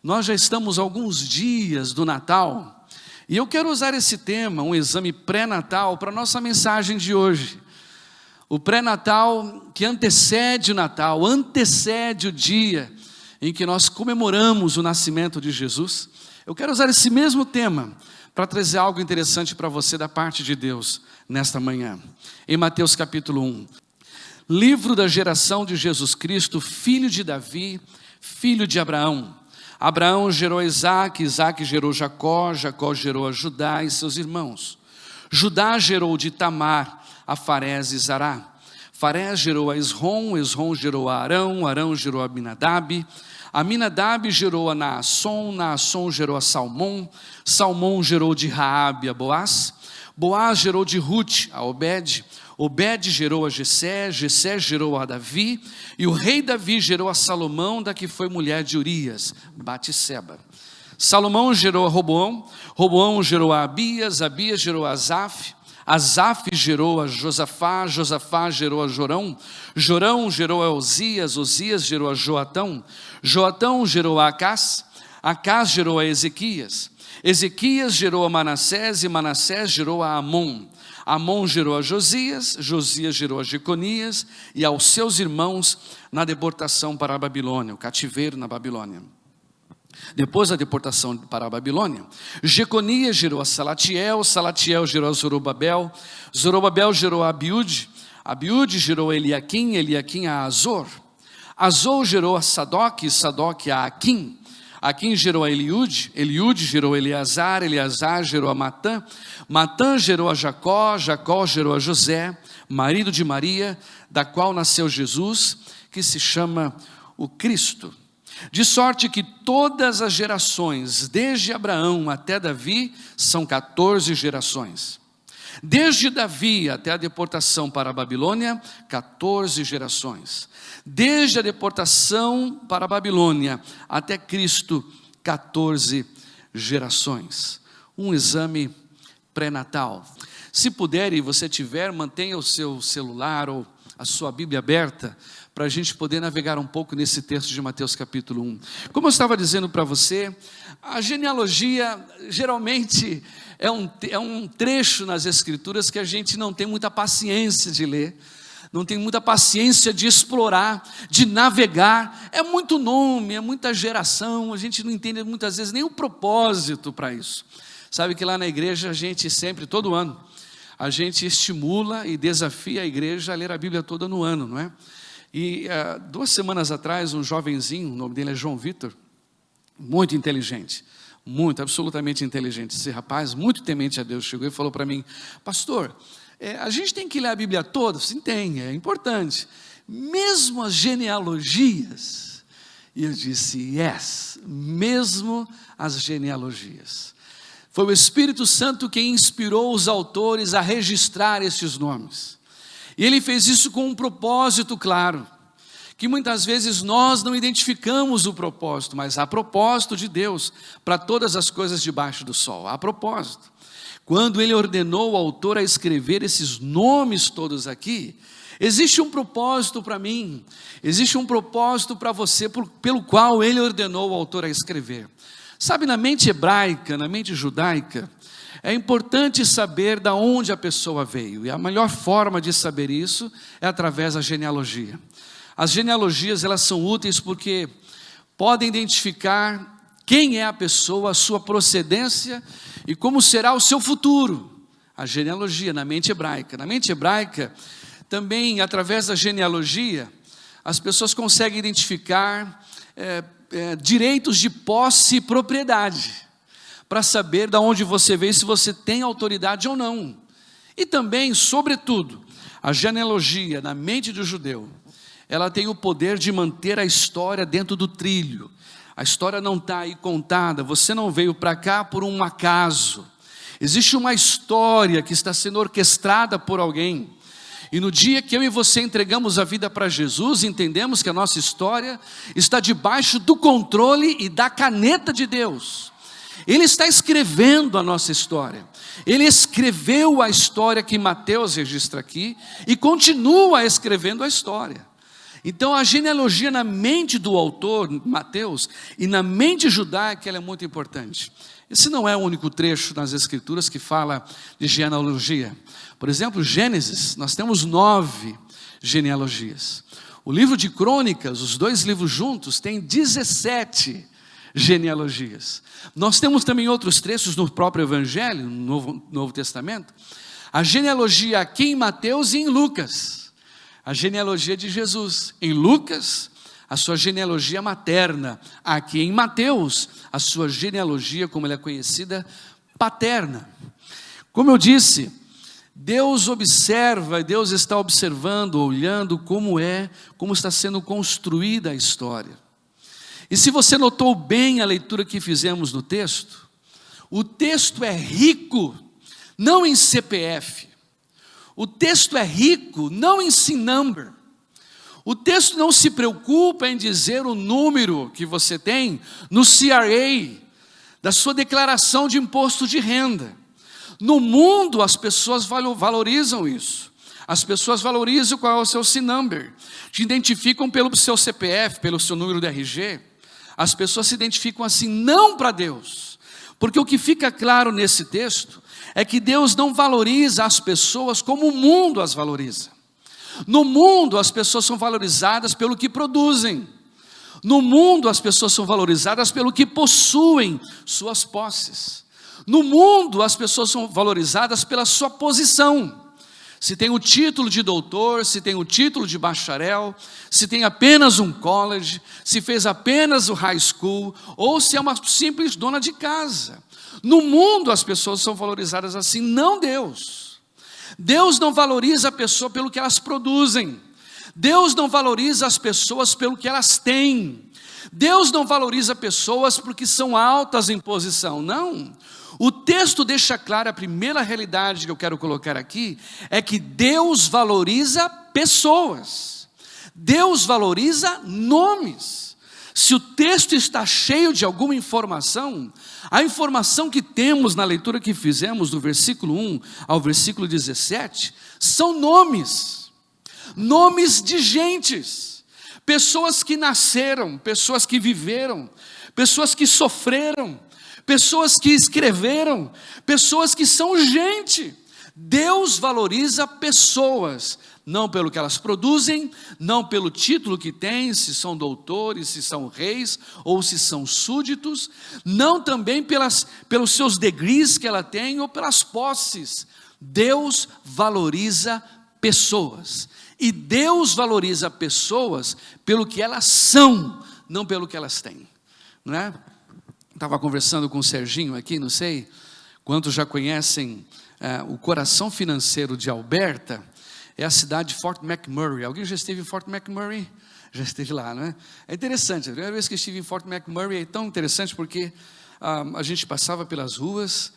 Nós já estamos há alguns dias do Natal, e eu quero usar esse tema, um exame pré-natal, para a nossa mensagem de hoje. O pré-natal que antecede o Natal, antecede o dia em que nós comemoramos o nascimento de Jesus. Eu quero usar esse mesmo tema para trazer algo interessante para você da parte de Deus nesta manhã. Em Mateus capítulo 1, livro da geração de Jesus Cristo, filho de Davi, filho de Abraão. Abraão gerou Isaac, Isaac gerou Jacó, Jacó gerou a Judá e seus irmãos. Judá gerou de Tamar a Farés e Zará. Farés gerou a Esrom, Esrom gerou a Arão, Arão gerou a Aminadab. Aminadab gerou a Naasson, Naasson gerou a Salmão, Salmão gerou de Raabe a Boaz. Boaz gerou de Ruth a Obed, Obed gerou a Jessé, Jessé gerou a Davi, e o rei Davi gerou a Salomão, da que foi mulher de Urias, Batseba. Salomão gerou a Roboão, Roboão gerou a Abias, Abias gerou a Asaf, Asaf gerou a Josafá, Josafá gerou a Jorão, Jorão gerou a Osias, Osias gerou a Joatão, Joatão gerou a Acás, Acás gerou a Ezequias, Ezequias gerou a Manassés, e Manassés gerou a Amon. Amon gerou a Josias, Josias gerou a Jeconias e aos seus irmãos na deportação para a Babilônia, o cativeiro na Babilônia. Depois da deportação para a Babilônia, Jeconias gerou a Salatiel, Salatiel gerou a Zorobabel, Zorobabel gerou a Abiúde, Abiúde gerou a Eliaquim, Eliaquim a Azor, Azor gerou a Sadoc, Sadoc a Aquim, Aquim gerou a Eliúde, Eliúde gerou a Eleazar, Eleazar gerou a Matã, Matã gerou a Jacó, Jacó gerou a José, marido de Maria, da qual nasceu Jesus, que se chama o Cristo. De sorte que todas as gerações, desde Abraão até Davi, são 14 gerações. Desde Davi até a deportação para a Babilônia, 14 gerações. Desde a deportação para a Babilônia até Cristo, 14 gerações. Um exame pré-natal. Se puder e você tiver, mantenha o seu celular ou a sua Bíblia aberta, para a gente poder navegar um pouco nesse texto de Mateus capítulo 1. Como eu estava dizendo para você, a genealogia geralmente é um trecho nas Escrituras que a gente não tem muita paciência de ler, não tem muita paciência de explorar, de navegar. É muito nome, é muita geração, a gente não entende muitas vezes nem o propósito para isso. Sabe que lá na igreja a gente sempre, todo ano, a gente estimula e desafia a igreja a ler a Bíblia toda no ano, não é? E 2 semanas atrás, um jovenzinho, o nome dele é João Vitor, muito inteligente, muito, absolutamente inteligente, esse rapaz, muito temente a Deus, chegou e falou para mim: pastor, a gente tem que ler a Bíblia toda? Sim, tem, é importante, mesmo as genealogias. E eu disse: yes, mesmo as genealogias. Foi o Espírito Santo quem inspirou os autores a registrar esses nomes. E ele fez isso com um propósito claro, que muitas vezes nós não identificamos o propósito, mas há propósito de Deus para todas as coisas debaixo do sol, há propósito. Quando ele ordenou o autor a escrever esses nomes todos aqui, existe um propósito para mim, existe um propósito para você, pelo qual ele ordenou o autor a escrever. Sabe, na mente hebraica, na mente judaica, é importante saber de onde a pessoa veio, e a melhor forma de saber isso é através da genealogia. As genealogias, elas são úteis porque podem identificar quem é a pessoa, a sua procedência e como será o seu futuro. A genealogia na mente hebraica. Na mente hebraica, também através da genealogia, as pessoas conseguem identificar direitos de posse e propriedade, para saber de onde você veio, se você tem autoridade ou não. E também, sobretudo, a genealogia na mente do judeu, ela tem o poder de manter a história dentro do trilho. A história não está aí contada, você não veio para cá por um acaso. Existe uma história que está sendo orquestrada por alguém. E no dia que eu e você entregamos a vida para Jesus, entendemos que a nossa história está debaixo do controle e da caneta de Deus. Ele está escrevendo a nossa história. Ele escreveu a história que Mateus registra aqui e continua escrevendo a história. Então a genealogia na mente do autor, Mateus, e na mente judaica, ela é muito importante. Esse não é o único trecho nas Escrituras que fala de genealogia. Por exemplo, Gênesis, nós temos 9 genealogias. O livro de Crônicas, os 2 livros juntos, tem 17 genealogias. Nós temos também outros trechos no próprio Evangelho, no Novo Testamento, a genealogia aqui em Mateus e em Lucas, a genealogia de Jesus. Em Lucas, a sua genealogia materna. Aqui em Mateus, a sua genealogia, como ela é conhecida, paterna. Como eu disse, Deus observa, Deus está observando, olhando como está sendo construída a história. E se você notou bem a leitura que fizemos no texto, o texto é rico, não em CPF. O texto é rico, não em SIN number. O texto não se preocupa em dizer o número que você tem no CRA, da sua declaração de imposto de renda. No mundo, as pessoas valorizam isso. As pessoas valorizam qual é o seu SIN number. Te identificam pelo seu CPF, pelo seu número de RG. As pessoas se identificam assim, não para Deus. Porque o que fica claro nesse texto é que Deus não valoriza as pessoas como o mundo as valoriza. No mundo, as pessoas são valorizadas pelo que produzem. No mundo, as pessoas são valorizadas pelo que possuem, suas posses. No mundo, as pessoas são valorizadas pela sua posição. Se tem o título de doutor, se tem o título de bacharel, se tem apenas um college, se fez apenas o high school, ou se é uma simples dona de casa. No mundo, as pessoas são valorizadas assim, não Deus. Deus não valoriza a pessoa pelo que elas produzem. Deus não valoriza as pessoas pelo que elas têm. Deus não valoriza pessoas porque são altas em posição, não. O texto deixa clara, a primeira realidade que eu quero colocar aqui, é que Deus valoriza pessoas. Deus valoriza nomes. Se o texto está cheio de alguma informação, a informação que temos na leitura que fizemos do versículo 1 ao versículo 17, são nomes. Nomes de gentes. Pessoas que nasceram, pessoas que viveram, pessoas que sofreram, pessoas que escreveram, pessoas que são gente. Deus valoriza pessoas, não pelo que elas produzem, não pelo título que têm, se são doutores, se são reis, ou se são súditos, não também pelos seus degrees que ela tem, ou pelas posses. Deus valoriza pessoas, e Deus valoriza pessoas pelo que elas são, não pelo que elas têm, não é? Estava conversando com o Serginho aqui, não sei quantos já conhecem o coração financeiro de Alberta, é a cidade de Fort McMurray. Alguém já esteve em Fort McMurray? Já esteve lá, não é? É interessante, a primeira vez que estive em Fort McMurray é tão interessante porque a gente passava pelas ruas,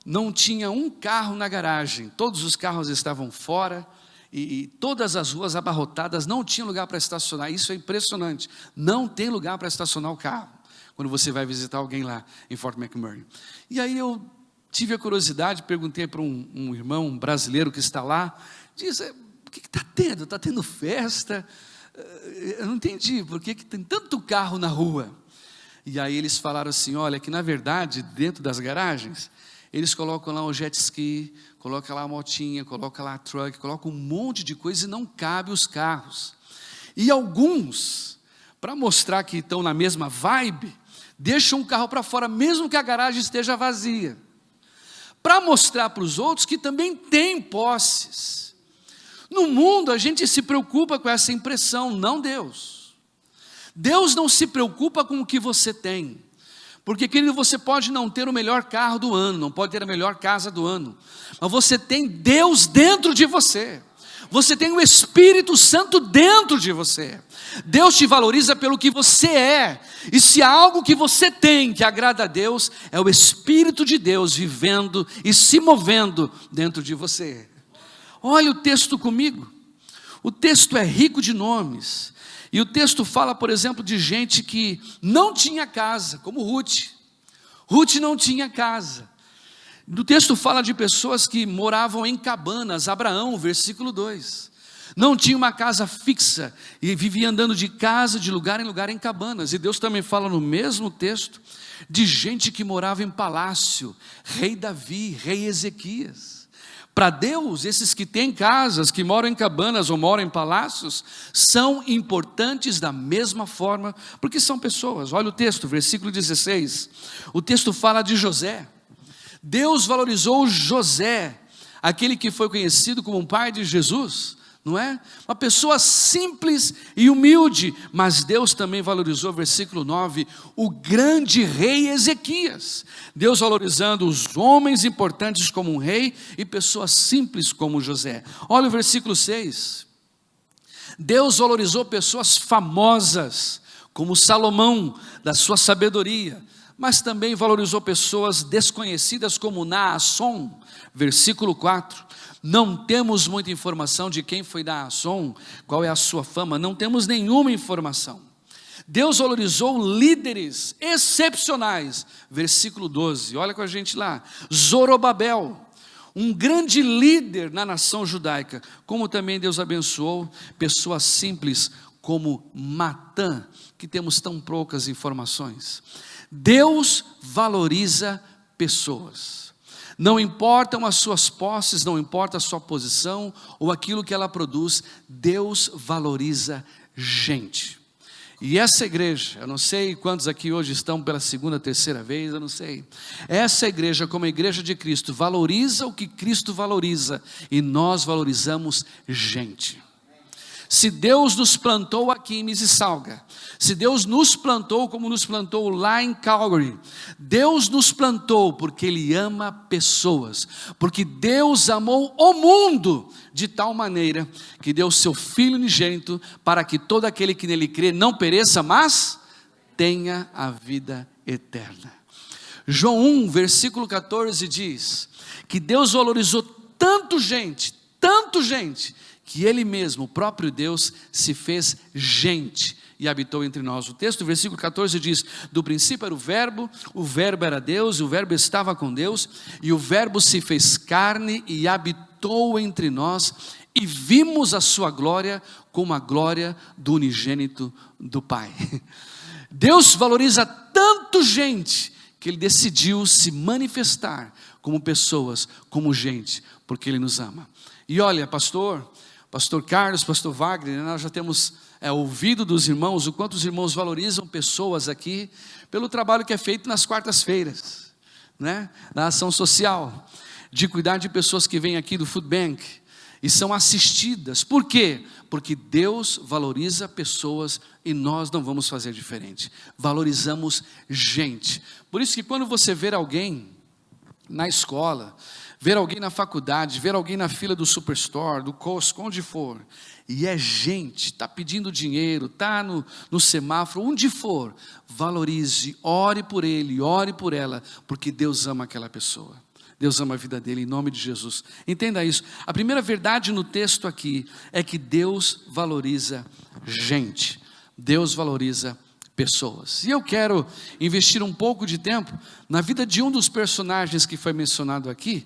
não tinha um carro na garagem, todos os carros estavam fora, e todas as ruas abarrotadas, não tinha lugar para estacionar. Isso é impressionante, não tem lugar para estacionar o carro quando você vai visitar alguém lá em Fort McMurray. E aí eu tive a curiosidade, perguntei para um irmão brasileiro que está lá, disse, o que está tendo? Está tendo festa? Eu não entendi, por que tem tanto carro na rua? E aí eles falaram assim, olha, que na verdade, dentro das garagens, eles colocam lá um jet ski, colocam lá a motinha, colocam lá a truck, colocam um monte de coisa e não cabe os carros. E alguns, para mostrar que estão na mesma vibe, deixam um carro para fora, mesmo que a garagem esteja vazia, para mostrar para os outros que também tem posses. No mundo a gente se preocupa com essa impressão, não Deus. Deus não se preocupa com o que você tem, porque querido, você pode não ter o melhor carro do ano, não pode ter a melhor casa do ano, mas você tem Deus dentro de você. Você tem o Espírito Santo dentro de você. Deus te valoriza pelo que você é. E se há algo que você tem que agrada a Deus, é o Espírito de Deus vivendo e se movendo dentro de você. Olha o texto comigo. O texto é rico de nomes. E o texto fala, por exemplo, de gente que não tinha casa, como Ruth. Ruth não tinha casa. O texto fala de pessoas que moravam em cabanas. Abraão, versículo 2. não tinha uma casa fixa e vivia andando de casa, de lugar em lugar, em cabanas. E Deus também fala no mesmo texto de gente que morava em palácio, rei Davi, rei Ezequias. Para Deus, esses que têm casas, que moram em cabanas ou moram em palácios, são importantes da mesma forma, porque são pessoas. Olha o texto, versículo 16, o texto fala de José. Deus valorizou José, aquele que foi conhecido como o pai de Jesus, não é? Uma pessoa simples e humilde, mas Deus também valorizou, versículo 9, o grande rei Ezequias. Deus valorizando os homens importantes como um rei e pessoas simples como José. Olha o versículo 6. Deus valorizou pessoas famosas como Salomão, da sua sabedoria, mas também valorizou pessoas desconhecidas como Naasson, versículo 4. Não temos muita informação de quem foi Naasson, qual é a sua fama, não temos nenhuma informação. Deus valorizou líderes excepcionais, versículo 12, olha com a gente lá, Zorobabel, um grande líder na nação judaica, como também Deus abençoou pessoas simples como Matã, que temos tão poucas informações. Deus valoriza pessoas. Não importam as suas posses, não importa a sua posição ou aquilo que ela produz, Deus valoriza gente. E essa igreja, eu não sei quantos aqui hoje estão pela segunda, terceira vez, eu não sei. Essa igreja, como a igreja de Cristo, valoriza o que Cristo valoriza e nós valorizamos gente. Se Deus nos plantou aqui em Mississauga, se Deus nos plantou como nos plantou lá em Calgary, Deus nos plantou porque Ele ama pessoas, porque Deus amou o mundo de tal maneira que deu o seu Filho unigênito para que todo aquele que nele crê não pereça, mas tenha a vida eterna. João 1, versículo 14 diz que Deus valorizou tanto gente, que Ele mesmo, o próprio Deus, se fez gente e habitou entre nós. O texto, versículo 14 diz, do princípio era o verbo era Deus, e o verbo estava com Deus, e o verbo se fez carne e habitou entre nós, e vimos a sua glória como a glória do unigênito do Pai. Deus valoriza tanto gente, que Ele decidiu se manifestar como pessoas, como gente, porque Ele nos ama. E olha, pastor Carlos, pastor Wagner, nós já temos ouvido dos irmãos, o quanto os irmãos valorizam pessoas aqui, pelo trabalho que é feito nas quartas-feiras, né? Na ação social, de cuidar de pessoas que vêm aqui do Food Bank, e são assistidas. Por quê? Porque Deus valoriza pessoas e nós não vamos fazer diferente, valorizamos gente. Por isso que quando você ver alguém na escola, ver alguém na faculdade, ver alguém na fila do Superstore, do Costco, onde for, e é gente, está pedindo dinheiro, está no semáforo, onde for, valorize, ore por ele, ore por ela, porque Deus ama aquela pessoa, Deus ama a vida dele, em nome de Jesus. Entenda isso, a primeira verdade no texto aqui, é que Deus valoriza gente, Deus valoriza pessoas. E eu quero investir um pouco de tempo na vida de um dos personagens que foi mencionado aqui,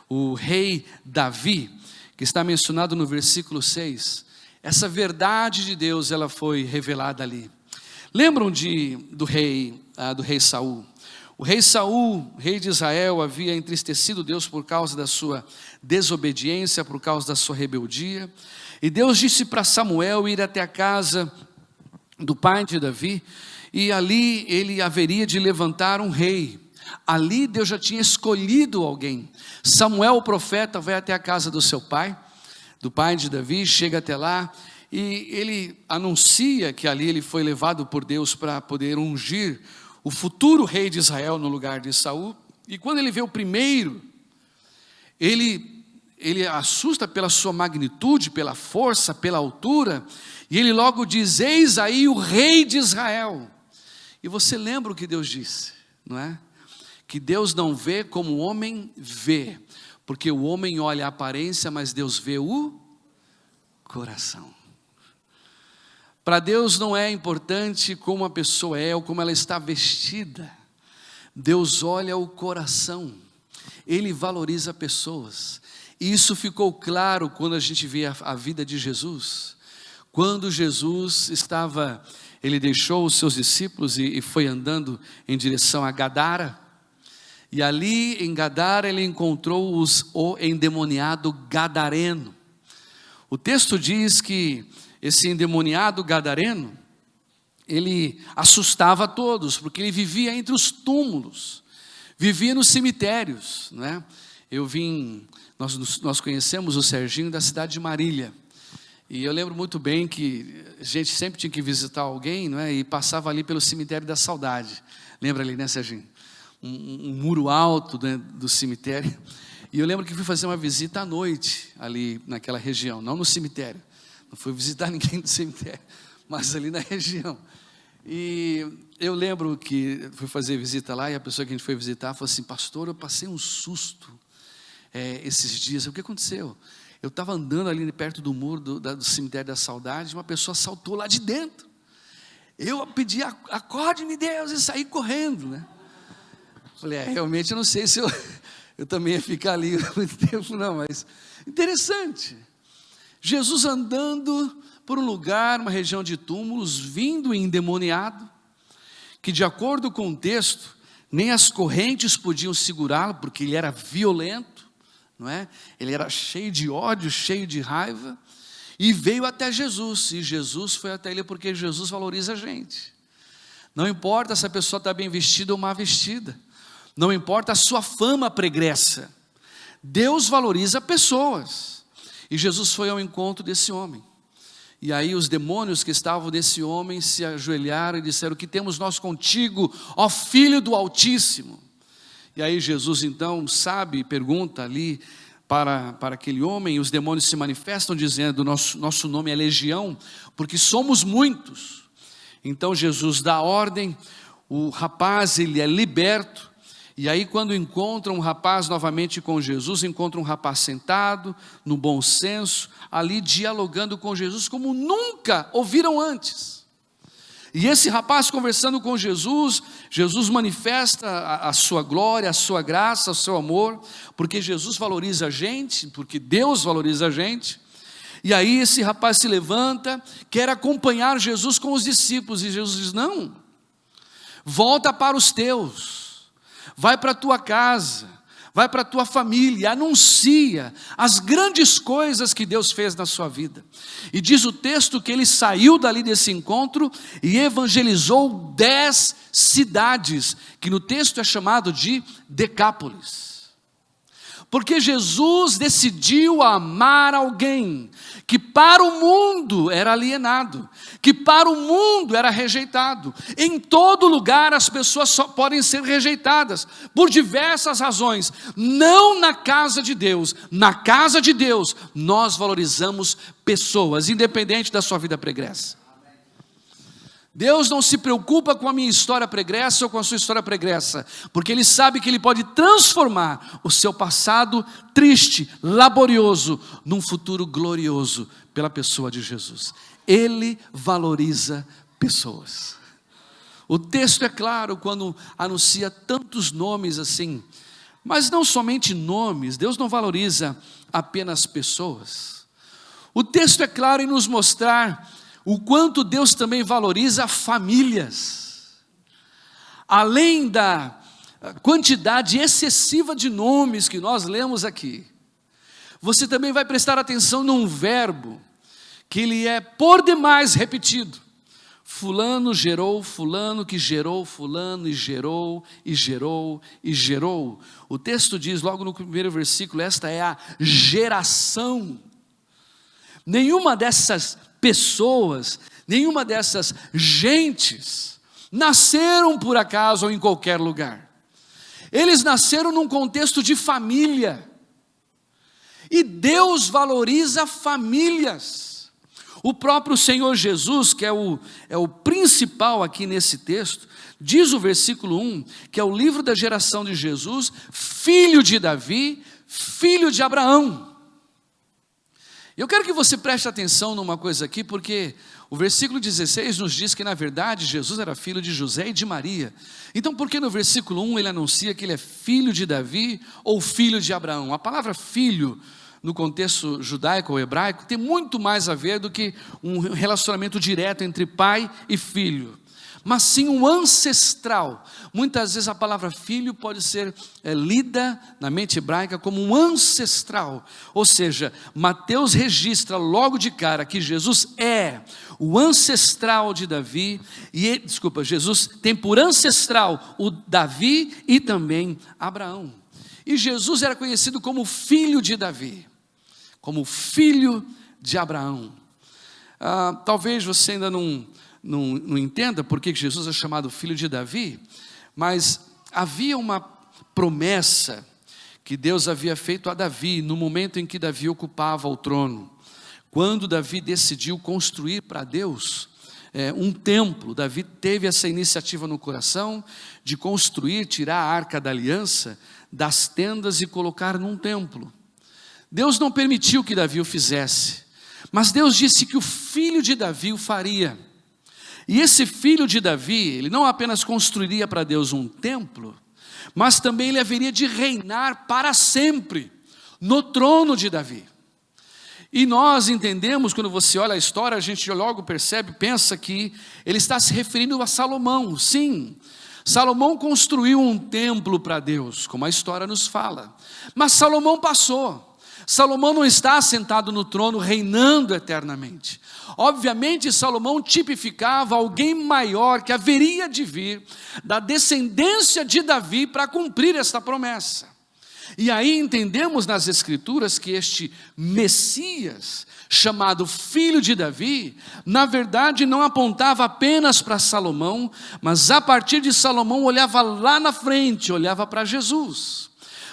o rei Davi, que está mencionado no versículo 6. Essa verdade de Deus, ela foi revelada ali. Lembram do rei Saul? O rei Saul, rei de Israel, havia entristecido Deus por causa da sua desobediência, por causa da sua rebeldia. E Deus disse para Samuel ir até a casa do pai de Davi, e ali ele haveria de levantar um rei. Ali Deus já tinha escolhido alguém. Samuel, o profeta, vai até a casa do seu pai, do pai de Davi, chega até lá, e ele anuncia que ali ele foi levado por Deus para poder ungir o futuro rei de Israel no lugar de Saul. E quando ele vê o primeiro, ele assusta pela sua magnitude, pela força, pela altura, e ele logo diz, eis aí o rei de Israel. E você lembra o que Deus disse, não é? Que Deus não vê como o homem vê, porque o homem olha a aparência, mas Deus vê o coração. Para Deus não é importante como a pessoa é ou como ela está vestida, Deus olha o coração, Ele valoriza pessoas. E isso ficou claro quando a gente vê a vida de Jesus. Quando Jesus ele deixou os seus discípulos e foi andando em direção a Gadara. E ali em Gadara ele encontrou o endemoniado gadareno. O texto diz que esse endemoniado gadareno, ele assustava a todos, porque ele vivia entre os túmulos, vivia nos cemitérios, né? Nós conhecemos o Serginho da cidade de Marília, e eu lembro muito bem que a gente sempre tinha que visitar alguém, não é? E passava ali pelo cemitério da Saudade, lembra ali, né, Serginho? Um muro alto, né, do cemitério, e eu lembro que fui fazer uma visita à noite, ali naquela região, não no cemitério, não fui visitar ninguém do cemitério, mas ali na região. E eu lembro que fui fazer visita lá, e a pessoa que a gente foi visitar falou assim: pastor, eu passei um susto esses dias. O que aconteceu? Eu estava andando ali perto do muro do cemitério da Saudade, e uma pessoa saltou lá de dentro. Eu pedi: acorde-me, Deus, e saí correndo, né? Falei: realmente eu não sei se eu também ia ficar ali muito tempo, não, mas interessante. Jesus andando por um lugar, uma região de túmulos, vindo endemoniado, que de acordo com o texto, nem as correntes podiam segurá-lo, porque ele era violento, não é? Ele era cheio de ódio, cheio de raiva, e veio até Jesus, e Jesus foi até ele porque Jesus valoriza a gente. Não importa se a pessoa está bem vestida ou mal vestida, não importa a sua fama pregressa, Deus valoriza pessoas, e Jesus foi ao encontro desse homem. E aí os demônios que estavam nesse homem se ajoelharam e disseram: que temos nós contigo, ó Filho do Altíssimo? E aí Jesus então pergunta ali para aquele homem, e os demônios se manifestam dizendo: nosso nome é Legião, porque somos muitos. Então Jesus dá ordem, o rapaz ele é liberto. E aí quando encontra um rapaz novamente com Jesus, encontra um rapaz sentado, no bom senso, ali dialogando com Jesus como nunca ouviram antes. E esse rapaz conversando com Jesus, Jesus manifesta a sua glória, a sua graça, o seu amor, porque Jesus valoriza a gente, porque Deus valoriza a gente. E aí esse rapaz se levanta, quer acompanhar Jesus com os discípulos, e Jesus diz: não, volta para os teus, vai para a tua casa, vai para a tua família, anuncia as grandes coisas que Deus fez na sua vida. E diz o texto que ele saiu dali desse encontro e evangelizou 10 cidades, que no texto é chamado de Decápolis. Porque Jesus decidiu amar alguém que para o mundo era alienado, que para o mundo era rejeitado. Em todo lugar as pessoas só podem ser rejeitadas por diversas razões. Não na casa de Deus. Na casa de Deus nós valorizamos pessoas, independente da sua vida pregressa. Deus não se preocupa com a minha história pregressa ou com a sua história pregressa, porque Ele sabe que Ele pode transformar o seu passado triste, laborioso, num futuro glorioso pela pessoa de Jesus. Ele valoriza pessoas. O texto é claro quando anuncia tantos nomes assim, mas não somente nomes. Deus não valoriza apenas pessoas. O texto é claro em nos mostrar o quanto Deus também valoriza famílias. Além da quantidade excessiva de nomes que nós lemos aqui, você também vai prestar atenção num verbo, que ele é por demais repetido. Fulano gerou fulano, que gerou fulano, e gerou, e gerou, e gerou. O texto diz logo no primeiro versículo: esta é a geração. Nenhuma dessas pessoas, nenhuma dessas gentes nasceram por acaso ou em qualquer lugar. Eles nasceram num contexto de família. E Deus valoriza famílias. O próprio Senhor Jesus, que é o principal aqui nesse texto, diz o versículo 1, que é o livro da geração de Jesus, filho de Davi, filho de Abraão. Eu quero que você preste atenção numa coisa aqui, porque o versículo 16 nos diz que na verdade Jesus era filho de José e de Maria. Então por que no versículo 1 ele anuncia que ele é filho de Davi ou filho de Abraão? A palavra filho no contexto judaico ou hebraico, tem muito mais a ver do que um relacionamento direto entre pai e filho, mas sim um ancestral. Muitas vezes a palavra filho pode ser lida na mente hebraica como um ancestral, ou seja, Mateus registra logo de cara que Jesus é o ancestral de Davi, Jesus tem por ancestral o Davi e também Abraão. E Jesus era conhecido como filho de Davi, como filho de Abraão. Talvez você ainda não entenda por que Jesus é chamado filho de Davi, mas havia uma promessa que Deus havia feito a Davi no momento em que Davi ocupava o trono. Quando Davi decidiu construir para Deus um templo, Davi teve essa iniciativa no coração de construir, tirar a arca da aliança das tendas e colocar num templo. Deus não permitiu que Davi o fizesse, mas Deus disse que o filho de Davi o faria. E esse filho de Davi, ele não apenas construiria para Deus um templo, mas também ele haveria de reinar para sempre no trono de Davi. E nós entendemos, quando você olha a história, a gente logo percebe, pensa que ele está se referindo a Salomão. Sim, Salomão construiu um templo para Deus, como a história nos fala, mas Salomão passou. Salomão não está sentado no trono reinando eternamente. Obviamente Salomão tipificava alguém maior que haveria de vir da descendência de Davi para cumprir esta promessa. E aí entendemos nas escrituras que este Messias, chamado filho de Davi, na verdade não apontava apenas para Salomão, mas a partir de Salomão olhava lá na frente, olhava para Jesus.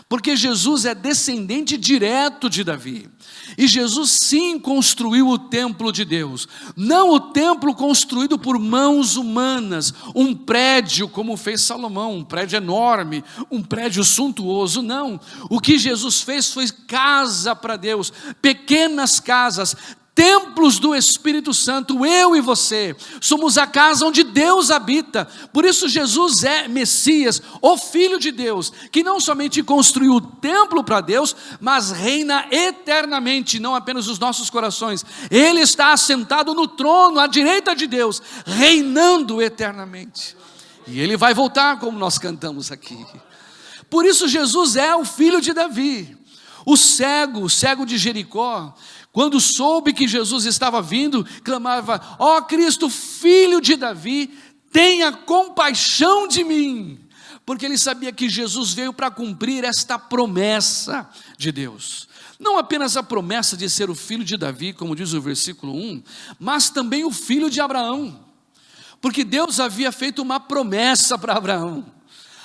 Porque Jesus é descendente direto de Davi. E Jesus sim construiu o templo de Deus. Não o templo construído por mãos humanas, um prédio como fez Salomão, um prédio enorme, um prédio suntuoso, não. O que Jesus fez foi casa para Deus, pequenas casas, templos do Espírito Santo. Eu e você somos a casa onde Deus habita. Por isso Jesus é Messias, o Filho de Deus, que não somente construiu o templo para Deus, mas reina eternamente, não apenas nos nossos corações. Ele está assentado no trono à direita de Deus, reinando eternamente. E ele vai voltar, como nós cantamos aqui. Por isso Jesus é o filho de Davi. O cego de Jericó, quando soube que Jesus estava vindo, clamava: ó Cristo, filho de Davi, tenha compaixão de mim. Porque ele sabia que Jesus veio para cumprir esta promessa de Deus. Não apenas a promessa de ser o filho de Davi, como diz o versículo 1, mas também o filho de Abraão. Porque Deus havia feito uma promessa para Abraão.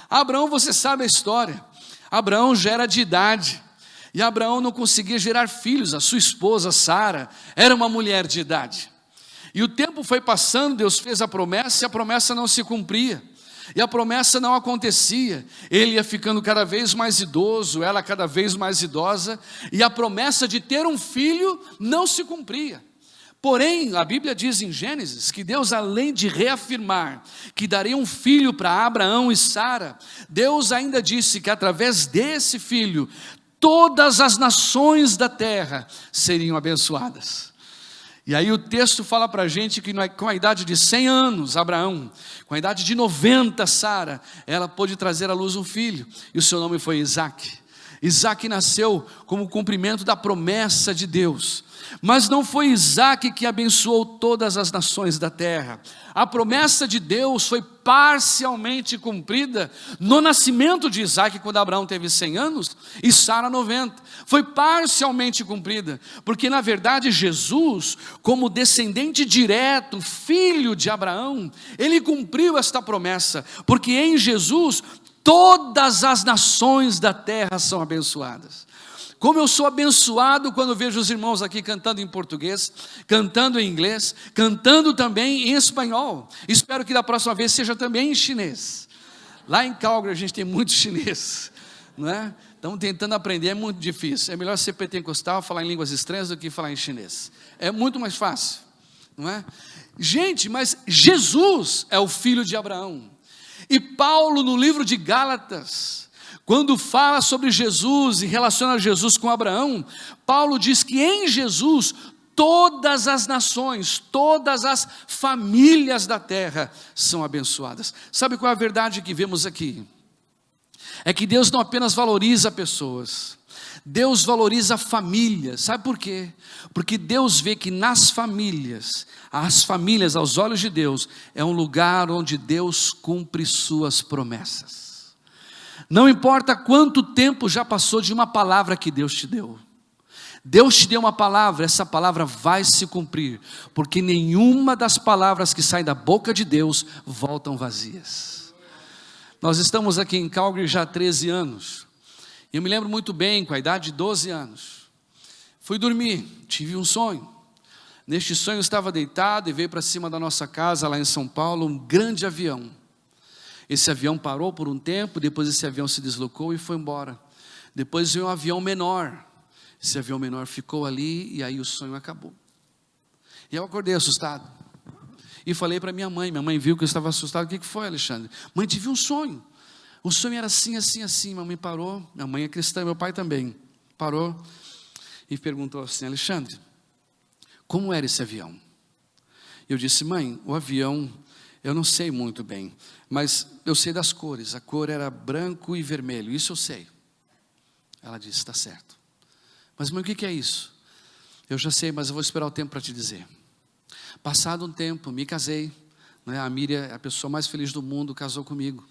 Abraão, você sabe a história. Abraão já era de idade. E Abraão não conseguia gerar filhos. A sua esposa Sara era uma mulher de idade. E o tempo foi passando, Deus fez a promessa e a promessa não se cumpria. E a promessa não acontecia. Ele ia ficando cada vez mais idoso, ela cada vez mais idosa. E a promessa de ter um filho não se cumpria. Porém, a Bíblia diz em Gênesis que Deus, além de reafirmar que daria um filho para Abraão e Sara, Deus ainda disse que através desse filho todas as nações da terra seriam abençoadas. E aí o texto fala para a gente que com a idade de 100 anos, Abraão, com a idade de 90, Sara, ela pôde trazer à luz um filho, e o seu nome foi Isaque. Isaque nasceu como cumprimento da promessa de Deus. Mas não foi Isaque que abençoou todas as nações da terra. A promessa de Deus foi parcialmente cumprida no nascimento de Isaque, quando Abraão teve 100 anos e Sara 90. Foi parcialmente cumprida, porque na verdade Jesus, como descendente direto, filho de Abraão, ele cumpriu esta promessa, porque em Jesus todas as nações da terra são abençoadas. Como eu sou abençoado quando vejo os irmãos aqui cantando em português, cantando em inglês, cantando também em espanhol. Espero que da próxima vez seja também em chinês. Lá em Calgary a gente tem muito chinês, não é? Estamos tentando aprender, é muito difícil. É melhor ser pentecostal, falar em línguas estranhas do que falar em chinês. É muito mais fácil, não é? Gente, mas Jesus é o filho de Abraão. E Paulo, no livro de Gálatas, Quando fala sobre Jesus e relaciona Jesus com Abraão, Paulo diz que em Jesus todas as nações, todas as famílias da terra são abençoadas. Sabe qual é a verdade que vemos aqui? É que Deus não apenas valoriza pessoas, Deus valoriza famílias. Sabe por quê? Porque Deus vê que nas famílias, as famílias aos olhos de Deus, é um lugar onde Deus cumpre suas promessas. Não importa quanto tempo já passou de uma palavra que Deus te deu. Deus te deu uma palavra, essa palavra vai se cumprir, porque nenhuma das palavras que saem da boca de Deus voltam vazias. Nós estamos aqui em Calgary já há 13 anos. Eu me lembro muito bem, com a idade de 12 anos. Fui dormir, tive um sonho. Neste sonho eu estava deitado e veio para cima da nossa casa, lá em São Paulo, um grande avião. Esse avião parou por um tempo, depois esse avião se deslocou e foi embora. Depois veio um avião menor. Esse avião menor ficou ali e aí o sonho acabou. E eu acordei assustado. E falei para minha mãe viu que eu estava assustado. O que foi, Alexandre? Mãe, tive um sonho. O sonho era assim, assim, assim. Minha mãe parou, minha mãe é cristã, meu pai também. Parou e perguntou assim: Alexandre, como era esse avião? Eu disse: mãe, o avião, eu não sei muito bem, mas eu sei das cores. A cor era branco e vermelho, isso eu sei. Ela disse: está certo. Mas mãe, o que é isso? Eu já sei, mas eu vou esperar o tempo para te dizer. Passado um tempo, me casei, né? A Miriam, a pessoa mais feliz do mundo, casou comigo,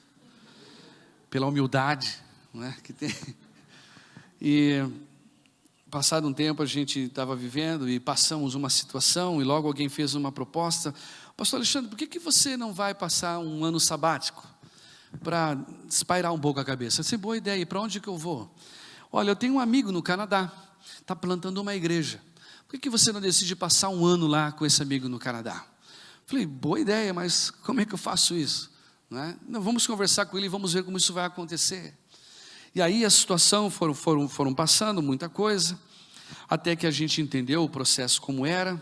pela humildade, né, que tem. E passado um tempo a gente estava vivendo e passamos uma situação e logo alguém fez uma proposta: pastor Alexandre, por que você não vai passar um ano sabático para espairar um pouco a cabeça? Eu disse: boa ideia, e para onde que eu vou? Olha, eu tenho um amigo no Canadá, está plantando uma igreja. Por que você não decide passar um ano lá com esse amigo no Canadá? Falei: boa ideia, mas como é que eu faço isso? Não, vamos conversar com ele e vamos ver como isso vai acontecer. E aí a situação foram passando muita coisa, até que a gente entendeu o processo como era.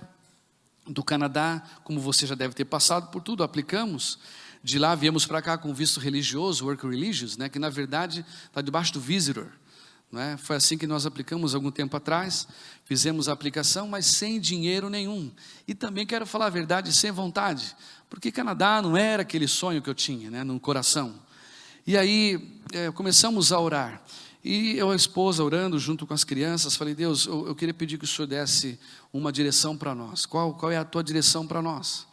Do Canadá, como você já deve ter passado por tudo, aplicamos. De lá viemos para cá com visto religioso, work religious, que na verdade está debaixo do visitor. Foi assim que nós aplicamos algum tempo atrás. Fizemos a aplicação, mas sem dinheiro nenhum. E também quero falar a verdade, sem vontade, porque Canadá não era aquele sonho que eu tinha, no coração. E aí começamos a orar. E eu, a esposa, orando junto com as crianças, falei: Deus, eu queria pedir que o Senhor desse uma direção para nós. Qual é a tua direção para nós?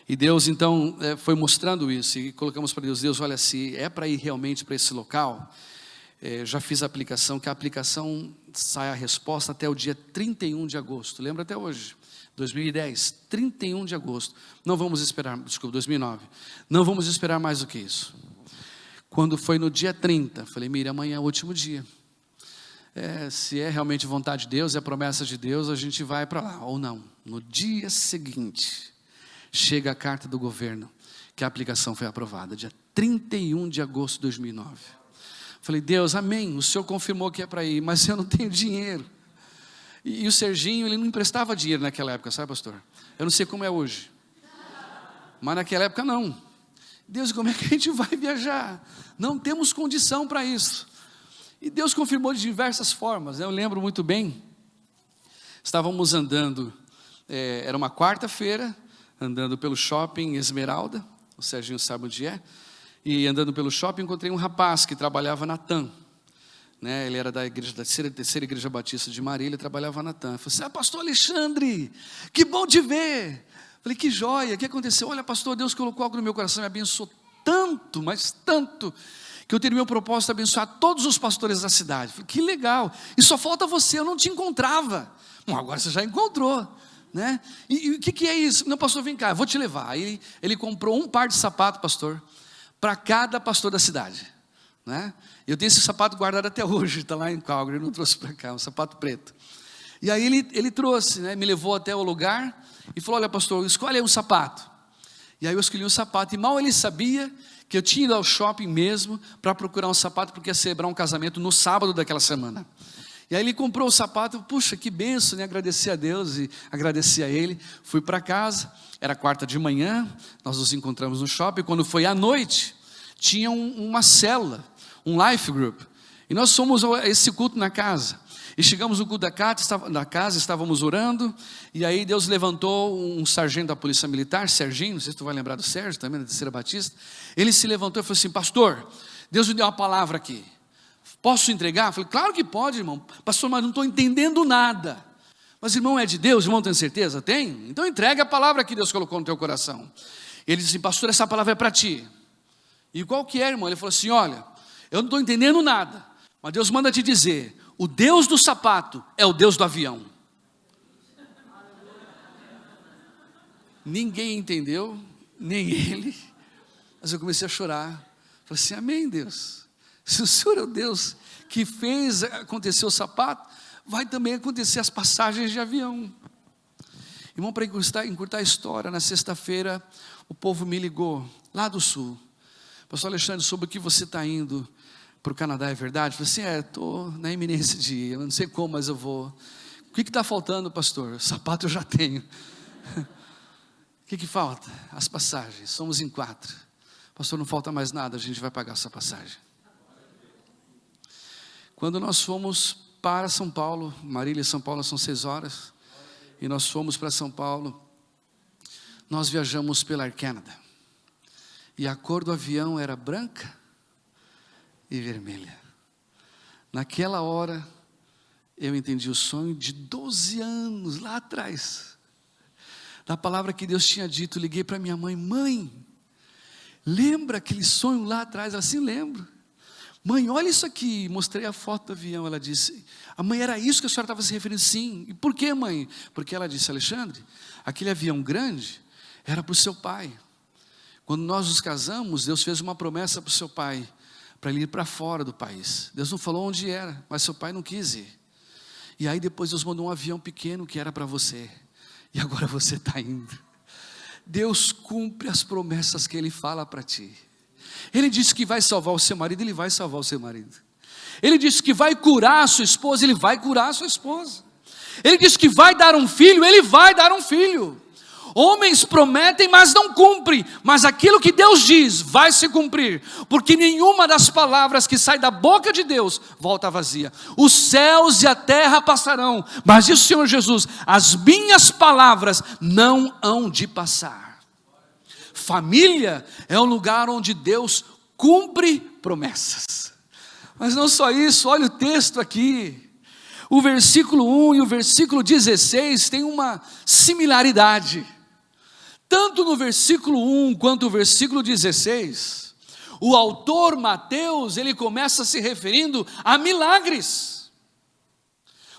E Deus então foi mostrando isso. E colocamos para Deus: Deus, olha, se é para ir realmente para esse local, já fiz a aplicação, que a aplicação sai a resposta até o dia 31 de agosto. Lembra até hoje? 2010, 31 de agosto. Não vamos esperar, desculpa, 2009. Não vamos esperar mais do que isso. Quando foi no dia 30, falei: Miriam, amanhã é o último dia. Se é realmente vontade de Deus, é promessa de Deus, a gente vai para lá, ou não. No dia seguinte, chega a carta do governo, que a aplicação foi aprovada, dia 31 de agosto de 2009. Falei: Deus, amém, o Senhor confirmou que é para ir, mas eu não tenho dinheiro. E o Serginho, ele não emprestava dinheiro naquela época, sabe, pastor? Eu não sei como é hoje, mas naquela época não. Deus, como é que a gente vai viajar? Não temos condição para isso. E Deus confirmou de diversas formas. Eu lembro muito bem, estávamos andando, era uma quarta-feira, andando pelo shopping Esmeralda, o Serginho sabe onde é, e andando pelo shopping encontrei um rapaz que trabalhava na TAM. Ele era da igreja, da terceira igreja batista de Marília, ele trabalhava na TAM. Eu falei assim: pastor Alexandre, que bom te ver. Falei: que joia, o que aconteceu? Olha, pastor, Deus colocou algo no meu coração, me abençoou tanto, mas tanto, que eu teria meu propósito de abençoar todos os pastores da cidade. Falei: que legal, e só falta você, eu não te encontrava. Bom, agora você já encontrou, E o que é isso? Não, pastor, vem cá, eu vou te levar. Aí ele comprou um par de sapato, pastor, para cada pastor da cidade, Eu tenho esse sapato guardado até hoje, está lá em Calgary, eu não trouxe para cá, um sapato preto. E aí ele trouxe, me levou até o lugar e falou: olha, pastor, escolhe aí um sapato. E aí eu escolhi um sapato, e mal ele sabia que eu tinha ido ao shopping mesmo para procurar um sapato, porque ia celebrar um casamento no sábado daquela semana. E aí ele comprou o sapato, puxa, que benção, agradeci a Deus e agradeci a ele. Fui para casa, era quarta de manhã, nós nos encontramos no shopping. Quando foi à noite, tinha uma célula, um life group, E nós fomos a esse culto na casa. E chegamos no culto da casa, estávamos orando, e aí Deus levantou um sargento da Polícia Militar, Serginho, não sei se tu vai lembrar do Sérgio, também da Terceira Batista. Ele se levantou e falou assim: pastor, Deus me deu uma palavra aqui, posso entregar? Eu falei: claro que pode, irmão. Pastor, mas não estou entendendo nada. Mas irmão, é de Deus? Irmão, tem certeza? Tem? Então entregue a palavra que Deus colocou no teu coração. Ele disse assim: pastor, essa palavra é para ti. E qual que é, irmão? Ele falou assim: olha, eu não estou entendendo nada, mas Deus manda te dizer: o Deus do sapato é o Deus do avião. Ninguém entendeu, nem ele. Mas eu comecei a chorar. Falei assim: amém, Deus. Se o Senhor é o Deus que fez acontecer o sapato, vai também acontecer as passagens de avião. Irmão, para encurtar a história, na sexta-feira o povo me ligou, lá do sul: pastor Alexandre, sobre o que você está indo para o Canadá, é verdade? Eu falei assim: estou na iminência de ir, eu não sei como, mas eu vou. O que está faltando, pastor? Sapato eu já tenho. O que falta? As passagens, somos em 4. Pastor, não falta mais nada, a gente vai pagar essa passagem. Quando nós fomos para São Paulo, Marília e São Paulo são 6 horas, e nós fomos para São Paulo, nós viajamos pela Air Canada, e a cor do avião era branca e vermelha. Naquela hora, eu entendi o sonho de 12 anos, lá atrás, da palavra que Deus tinha dito. Liguei para minha mãe: mãe, lembra aquele sonho lá atrás? Ela: sim, lembro. Mãe, olha isso aqui. Mostrei a foto do avião. Ela disse: a mãe, era isso que a senhora estava se referindo? Sim. E por quê, mãe? Porque ela disse: Alexandre, aquele avião grande era para o seu pai. Quando nós nos casamos, Deus fez uma promessa para o seu pai, para ele ir para fora do país. Deus não falou onde era, mas seu pai não quis ir. E aí depois Deus mandou um avião pequeno que era para você, e agora você está indo. Deus cumpre as promessas que Ele fala para ti. Ele disse que vai salvar o seu marido, Ele vai salvar o seu marido. Ele disse que vai curar a sua esposa, Ele vai curar a sua esposa. Ele disse que vai dar um filho, Ele vai dar um filho. Homens prometem, mas não cumprem, mas aquilo que Deus diz vai se cumprir, porque nenhuma das palavras que sai da boca de Deus volta vazia. Os céus e a terra passarão, mas diz o Senhor Jesus: as minhas palavras não hão de passar. Família é um lugar onde Deus cumpre promessas. Mas não só isso, olha o texto aqui. O versículo 1 e o versículo 16 tem uma similaridade. Tanto no versículo 1 quanto no versículo 16, o autor Mateus, ele começa se referindo a milagres.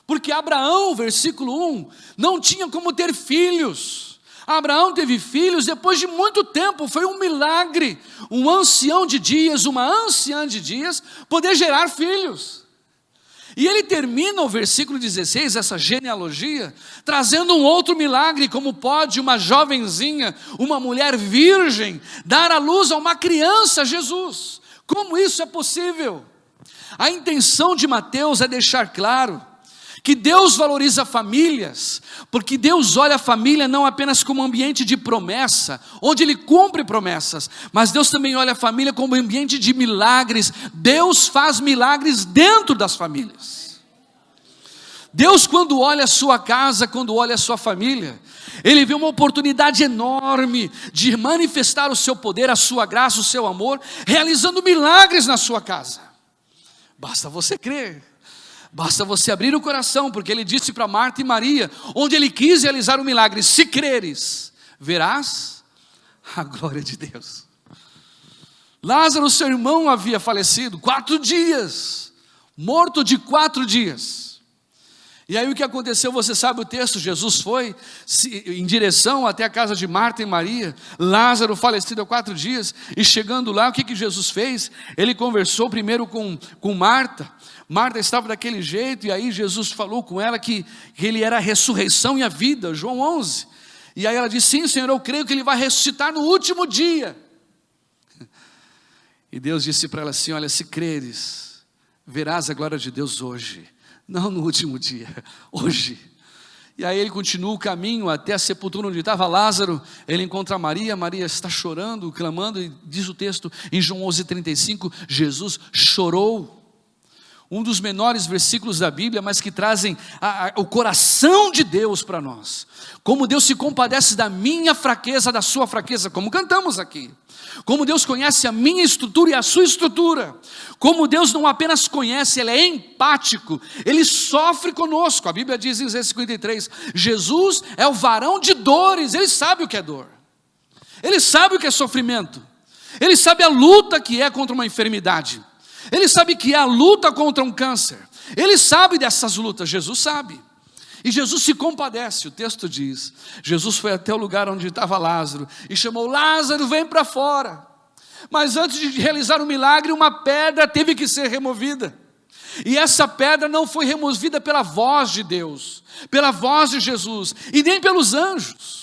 Porque Abraão, versículo 1, não tinha como ter filhos. Abraão teve filhos depois de muito tempo, foi um milagre. Um ancião de dias, uma anciã de dias, poder gerar filhos. E ele termina o versículo 16, essa genealogia, trazendo um outro milagre: como pode uma jovenzinha, uma mulher virgem, dar à luz a uma criança, Jesus? Como isso é possível? A intenção de Mateus é deixar claro que Deus valoriza famílias, porque Deus olha a família não apenas como um ambiente de promessa, onde Ele cumpre promessas, mas Deus também olha a família como um ambiente de milagres. Deus faz milagres dentro das famílias. Deus, quando olha a sua casa, quando olha a sua família, Ele vê uma oportunidade enorme de manifestar o seu poder, a sua graça, o seu amor, realizando milagres na sua casa. Basta você crer. Basta você abrir o coração, porque Ele disse para Marta e Maria, onde Ele quis realizar o milagre: se creres, verás a glória de Deus. Lázaro, seu irmão, havia falecido 4 dias, morto de 4 dias. E aí o que aconteceu, você sabe o texto: Jesus foi em direção até a casa de Marta e Maria, Lázaro falecido há 4 dias, e chegando lá, o que Jesus fez? Ele conversou primeiro com Marta. Marta estava daquele jeito, e aí Jesus falou com ela que Ele era a ressurreição e a vida, João 11. E aí ela disse: sim, Senhor, eu creio que Ele vai ressuscitar no último dia. E Deus disse para ela assim: olha, se creres, verás a glória de Deus hoje. Não no último dia, hoje. E aí ele continua o caminho até a sepultura onde estava Lázaro. Ele encontra Maria, Maria está chorando, clamando, e diz o texto em João 11:35, Jesus chorou. um dos menores versículos da Bíblia, mas que trazem o coração de Deus para nós. Como Deus se compadece da minha fraqueza, da sua fraqueza, como cantamos aqui. Como Deus conhece a minha estrutura e a sua estrutura. Como Deus não apenas conhece, Ele é empático, Ele sofre conosco. A Bíblia diz em Isaías 53, Jesus é o varão de dores, Ele sabe o que é dor. Ele sabe o que é sofrimento. Ele sabe a luta que é contra uma enfermidade. Ele sabe que é a luta contra um câncer. Ele sabe dessas lutas, Jesus sabe. E Jesus se compadece, o texto diz. Jesus foi até o lugar onde estava Lázaro e chamou: Lázaro, vem para fora. Mas antes de realizar o milagre, uma pedra teve que ser removida. E essa pedra não foi removida pela voz de Deus, pela voz de Jesus, e nem pelos anjos.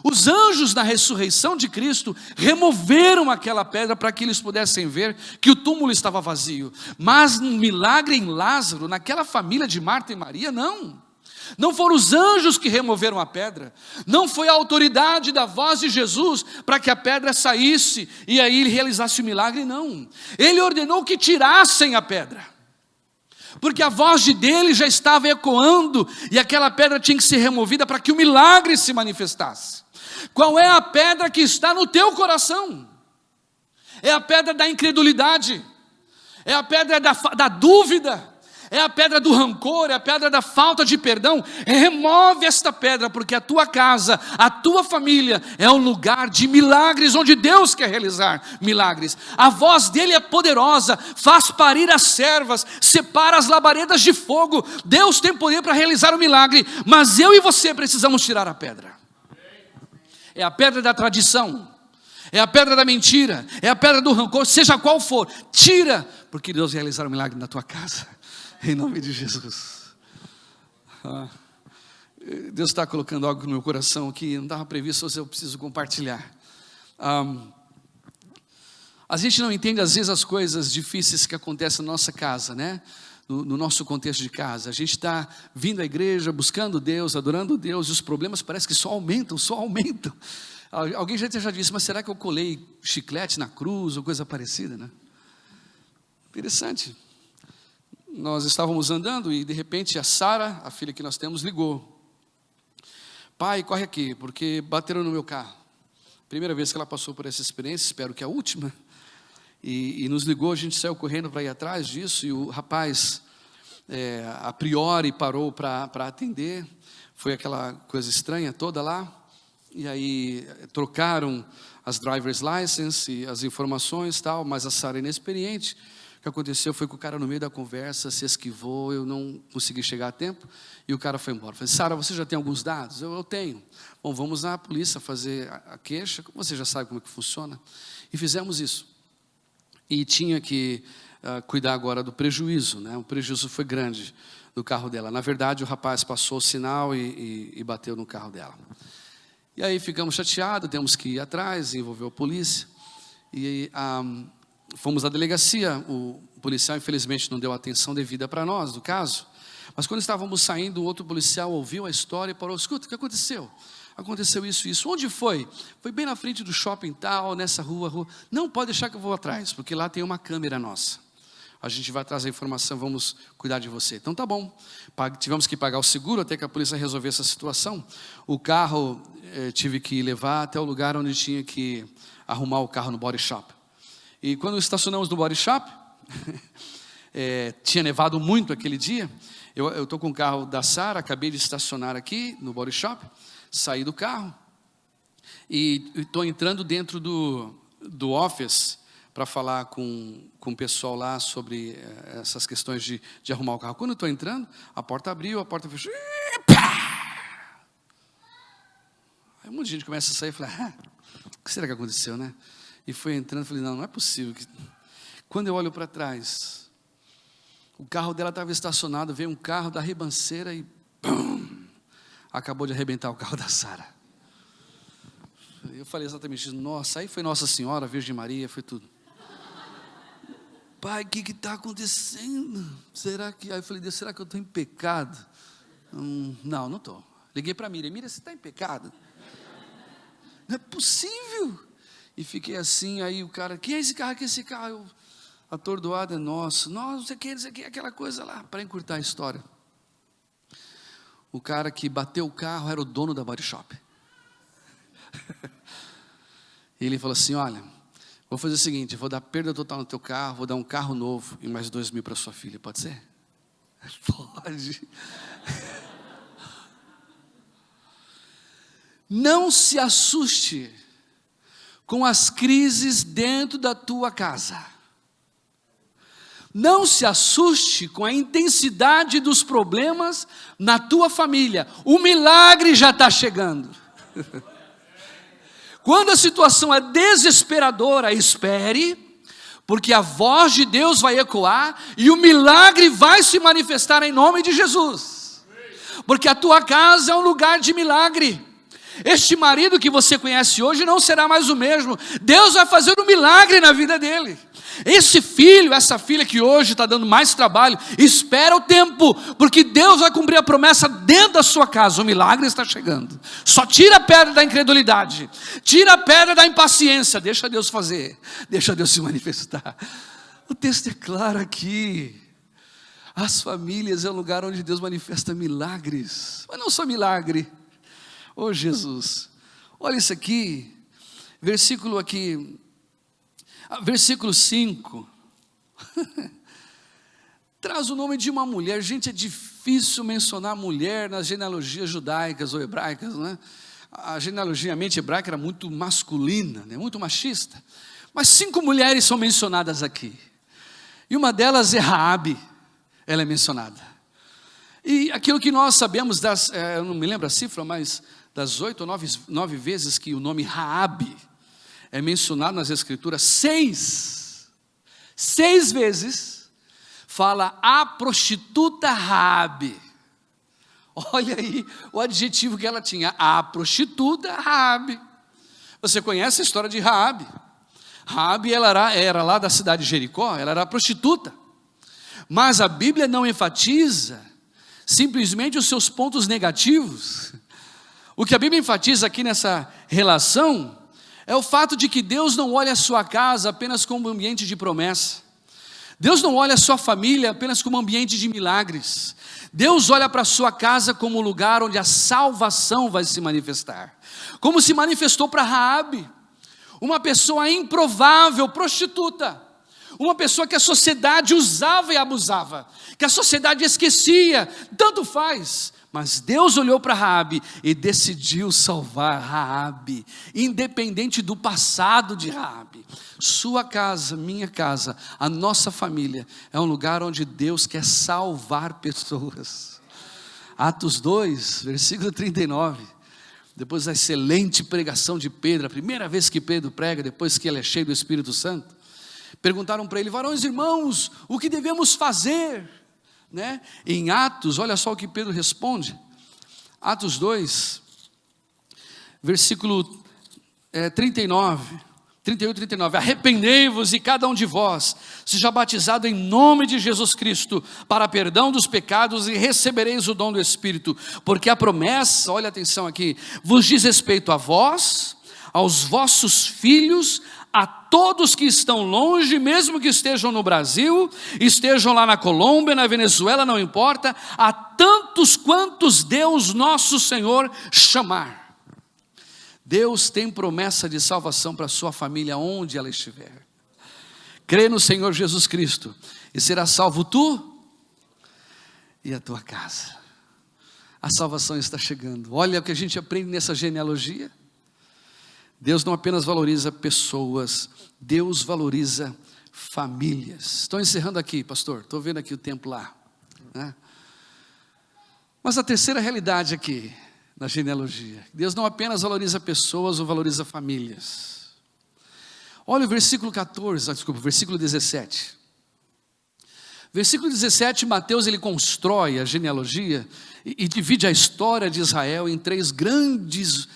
Os anjos na ressurreição de Cristo removeram aquela pedra para que eles pudessem ver que o túmulo estava vazio. Mas um milagre em Lázaro, naquela família de Marta e Maria, não. Não foram os anjos que removeram a pedra. Não foi a autoridade da voz de Jesus para que a pedra saísse e aí ele realizasse o milagre, não. Ele ordenou que tirassem a pedra. Porque a voz dele já estava ecoando e aquela pedra tinha que ser removida para que o milagre se manifestasse. Qual é a pedra que está no teu coração? É a pedra da incredulidade, é a pedra da dúvida, é a pedra do rancor, é a pedra da falta de perdão. Remove esta pedra, porque a tua casa, a tua família é um lugar de milagres, onde Deus quer realizar milagres. A voz dele é poderosa, faz parir as servas, separa as labaredas de fogo. Deus tem poder para realizar o milagre, mas eu e você precisamos tirar a pedra. É a pedra da tradição, é a pedra da mentira, é a pedra do rancor, seja qual for, tira, porque Deus vai realizar um milagre na tua casa, em nome de Jesus. Deus está colocando algo no meu coração que não estava previsto, mas eu preciso compartilhar. A gente não entende às vezes as coisas difíceis que acontecem na nossa casa, né? No nosso contexto de casa, a gente está vindo à igreja, buscando Deus, adorando Deus, e os problemas parecem que só aumentam. Alguém já disse, mas será que eu colei chiclete na cruz, ou coisa parecida, né? Interessante. Nós estávamos andando e de repente a Sara, a filha que nós temos, ligou. Pai, corre aqui, porque bateram no meu carro. Primeira vez que ela passou por essa experiência, espero que a última. E nos ligou, a gente saiu correndo para ir atrás disso, e o rapaz, a priori, parou para atender. Foi aquela coisa estranha toda lá, e aí trocaram as driver's license e as informações e tal, mas a Sara inexperiente. O que aconteceu foi que o cara no meio da conversa se esquivou, eu não consegui chegar a tempo, e o cara foi embora. Eu falei: Sara, você já tem alguns dados? Eu tenho. Bom, vamos na polícia fazer a queixa, você já sabe como é que funciona. E fizemos isso. E tinha que cuidar agora do prejuízo, né? O prejuízo foi grande do carro dela. Na verdade, o rapaz passou o sinal e bateu no carro dela. E aí ficamos chateados, temos que ir atrás, envolveu a polícia. E fomos à delegacia. O policial, infelizmente, não deu atenção devida para nós, do caso. Mas quando estávamos saindo, o outro policial ouviu a história e parou: escuta, o que aconteceu? Aconteceu isso. Onde foi? Foi bem na frente do shopping tal, nessa rua. Não, pode deixar que eu vou atrás, porque lá tem uma câmera nossa. A gente vai atrás da informação, vamos cuidar de você. Então tá bom. Tivemos que pagar o seguro até que a polícia resolvesse essa situação. O carro tive que levar até o lugar onde tinha que arrumar o carro no body shop. E quando estacionamos no body shop, tinha nevado muito aquele dia. Eu estou com o carro da Sara, acabei de estacionar aqui no body shop. Saí do carro e estou entrando dentro do office para falar com o pessoal lá sobre essas questões de arrumar o carro. Quando eu estou entrando, a porta abriu, a porta fechou. Aí um monte de gente começa a sair e fala: o que será que aconteceu, né? E foi entrando, falei: não é possível. Quando eu olho para trás, o carro dela estava estacionado, veio um carro da ribanceira e acabou de arrebentar o carro da Sara. Eu falei exatamente isso. Nossa, aí foi Nossa Senhora, Virgem Maria, foi tudo. Pai, o que está acontecendo? Aí eu falei: Deus, será que eu estou em pecado? Não estou. Liguei para a Miriam: Miriam, você está em pecado? Não é possível. E fiquei assim, aí o cara: quem é esse carro? Quem é esse carro? atordoado é nosso. Nós, não sei o que, aquela coisa lá, para encurtar a história. O cara que bateu o carro era o dono da body shop. Ele falou assim: olha, vou fazer o seguinte, vou dar perda total no teu carro, vou dar um carro novo e mais 2.000 para sua filha, pode ser? Pode. Não se assuste com as crises dentro da tua casa. Não se assuste com a intensidade dos problemas na tua família. O milagre já está chegando. Quando a situação é desesperadora, espere, porque a voz de Deus vai ecoar e o milagre vai se manifestar em nome de Jesus. Porque a tua casa é um lugar de milagre. Este marido que você conhece hoje não será mais o mesmo. Deus vai fazer um milagre na vida dele. Esse filho, essa filha que hoje está dando mais trabalho, espera o tempo, porque Deus vai cumprir a promessa dentro da sua casa. O milagre está chegando. Só tira a pedra da incredulidade, tira a pedra da impaciência, deixa Deus fazer, deixa Deus se manifestar. O texto é claro aqui. As famílias é um lugar onde Deus manifesta milagres, mas não só milagre. Oh Jesus, olha isso aqui, versículo 5, traz o nome de uma mulher. Gente, é difícil mencionar mulher nas genealogias judaicas ou hebraicas, não é? A genealogia, a mente hebraica era muito masculina, né? Muito machista, mas 5 mulheres são mencionadas aqui, e uma delas é Raabe, ela é mencionada, e aquilo que nós sabemos eu não me lembro a cifra, mas das 8 ou 9 vezes que o nome Raabe é mencionado nas escrituras, 6 vezes fala a prostituta Raabe. Olha aí o adjetivo que ela tinha, a prostituta Raabe. Você conhece a história de Raabe? Raabe, ela era lá da cidade de Jericó, ela era prostituta. Mas a Bíblia não enfatiza simplesmente os seus pontos negativos. O que a Bíblia enfatiza aqui nessa relação é o fato de que Deus não olha a sua casa apenas como um ambiente de promessa. Deus não olha a sua família apenas como um ambiente de milagres. Deus olha para a sua casa como um lugar onde a salvação vai se manifestar. Como se manifestou para Raabe, uma pessoa improvável, prostituta. Uma pessoa que a sociedade usava e abusava, que a sociedade esquecia, tanto faz. Mas Deus olhou para Raabe e decidiu salvar Raabe, independente do passado de Raabe. Sua casa, minha casa, a nossa família é um lugar onde Deus quer salvar pessoas. Atos 2, versículo 39. Depois da excelente pregação de Pedro, a primeira vez que Pedro prega, depois que ele é cheio do Espírito Santo, perguntaram para ele: varões irmãos, o que devemos fazer? Né? Em Atos, olha só o que Pedro responde, Atos 2, versículo 38 e 39, arrependei-vos e cada um de vós seja batizado em nome de Jesus Cristo, para perdão dos pecados, e recebereis o dom do Espírito, porque a promessa, olha atenção aqui, vos diz respeito a vós, aos vossos filhos, a todos que estão longe, mesmo que estejam no Brasil, estejam lá na Colômbia, na Venezuela, não importa, a tantos quantos Deus nosso Senhor chamar. Deus tem promessa de salvação para a sua família, onde ela estiver. Crê no Senhor Jesus Cristo e será salvo tu e a tua casa. A salvação está chegando. Olha o que a gente aprende nessa genealogia. Deus não apenas valoriza pessoas, Deus valoriza famílias. Estou encerrando aqui, pastor, estou vendo aqui o tempo lá, né? Mas a terceira realidade aqui, na genealogia, Deus não apenas valoriza pessoas, ou valoriza famílias. Olha o versículo 17. Versículo 17, Mateus, ele constrói a genealogia e divide a história de Israel em 3 grandes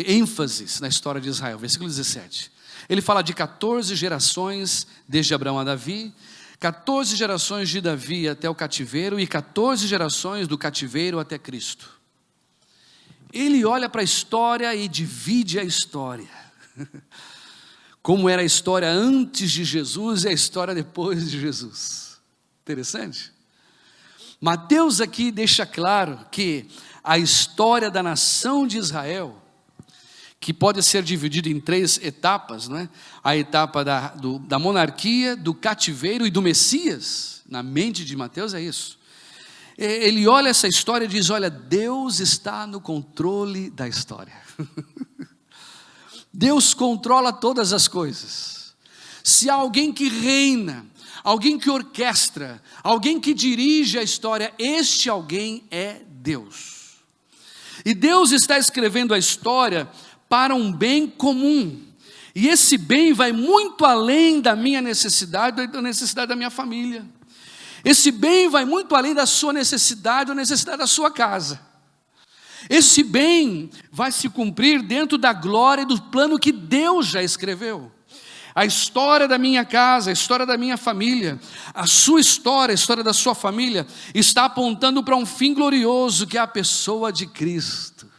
ênfases na história de Israel. Versículo 17, ele fala de 14 gerações desde Abraão a Davi, 14 gerações de Davi até o cativeiro e 14 gerações do cativeiro até Cristo. Ele olha para a história e divide a história. como era a história antes de Jesus e a história depois de Jesus. Interessante. Mateus aqui deixa claro que a história da nação de Israel, que pode ser dividida em 3 etapas, não é? A etapa da monarquia, do cativeiro e do Messias, na mente de Mateus é isso. Ele olha essa história e diz, olha, Deus está no controle da história. Deus controla todas as coisas. Se há alguém que reina, alguém que orquestra, alguém que dirige a história, este alguém é Deus. E Deus está escrevendo a história para um bem comum. E esse bem vai muito além da minha necessidade e da necessidade da minha família. Esse bem vai muito além da sua necessidade ou necessidade da sua casa. Esse bem vai se cumprir dentro da glória e do plano que Deus já escreveu. A história da minha casa, a história da minha família, a sua história, a história da sua família, está apontando para um fim glorioso, que é a pessoa de Cristo.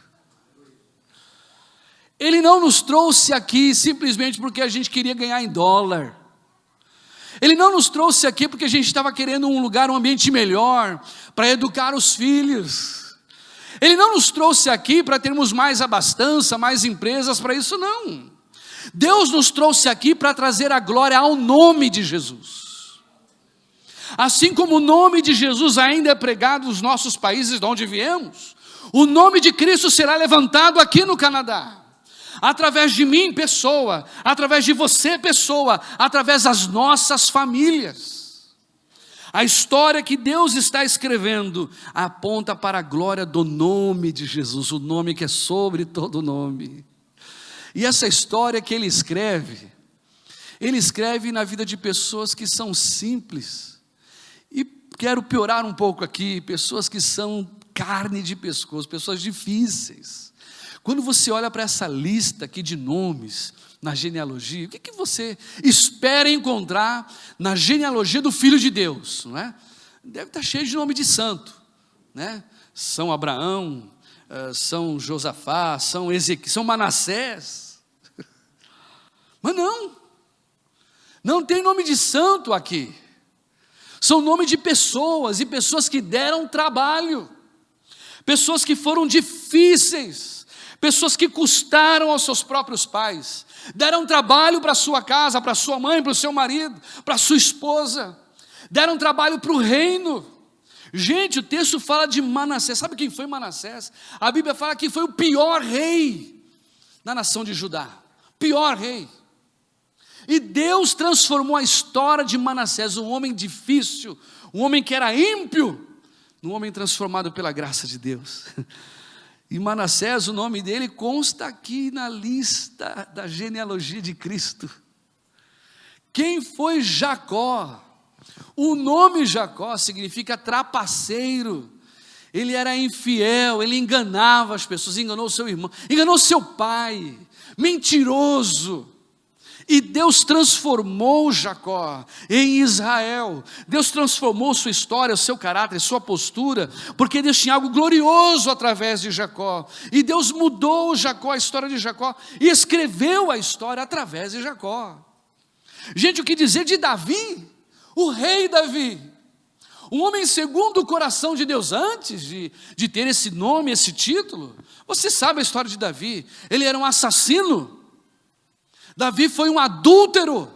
Ele não nos trouxe aqui simplesmente porque a gente queria ganhar em dólar. Ele não nos trouxe aqui porque a gente estava querendo um lugar, um ambiente melhor, para educar os filhos. Ele não nos trouxe aqui para termos mais abastança, mais empresas, para isso não. Deus nos trouxe aqui para trazer a glória ao nome de Jesus. Assim como o nome de Jesus ainda é pregado nos nossos países de onde viemos, o nome de Cristo será levantado aqui no Canadá. Através de mim, pessoa, através de você, pessoa, através das nossas famílias. A história que Deus está escrevendo aponta para a glória do nome de Jesus, o nome que é sobre todo nome. E essa história que ele escreve na vida de pessoas que são simples. E quero piorar um pouco aqui, pessoas que são carne de pescoço, pessoas difíceis. Quando você olha para essa lista aqui de nomes na genealogia, o que você espera encontrar na genealogia do Filho de Deus? Não é? Deve estar cheio de nome de santo, né? São Abraão, São Josafá, São Ezequiel, São Manassés. Mas não tem nome de santo aqui. São nome de pessoas, e pessoas que deram trabalho, pessoas que foram difíceis, pessoas que custaram aos seus próprios pais, deram trabalho para a sua casa, para a sua mãe, para o seu marido, para a sua esposa, deram trabalho para o reino. Gente, o texto fala de Manassés. Sabe quem foi Manassés? A Bíblia fala que foi o pior rei na nação de Judá, pior rei. E Deus transformou a história de Manassés, um homem difícil, um homem que era ímpio, num homem transformado pela graça de Deus. E Manassés, o nome dele consta aqui na lista da genealogia de Cristo. Quem foi Jacó? O nome Jacó significa trapaceiro. Ele era infiel, ele enganava as pessoas, enganou seu irmão, enganou seu pai, mentiroso. E Deus transformou Jacó em Israel. Deus transformou sua história, o seu caráter, sua postura, porque Deus tinha algo glorioso através de Jacó. E Deus mudou Jacó, a história de Jacó, e escreveu a história através de Jacó. Gente, o que dizer de Davi? O rei Davi, um homem segundo o coração de Deus. Antes de ter esse nome, esse título, você sabe a história de Davi. Ele era um assassino. Davi foi um adúltero,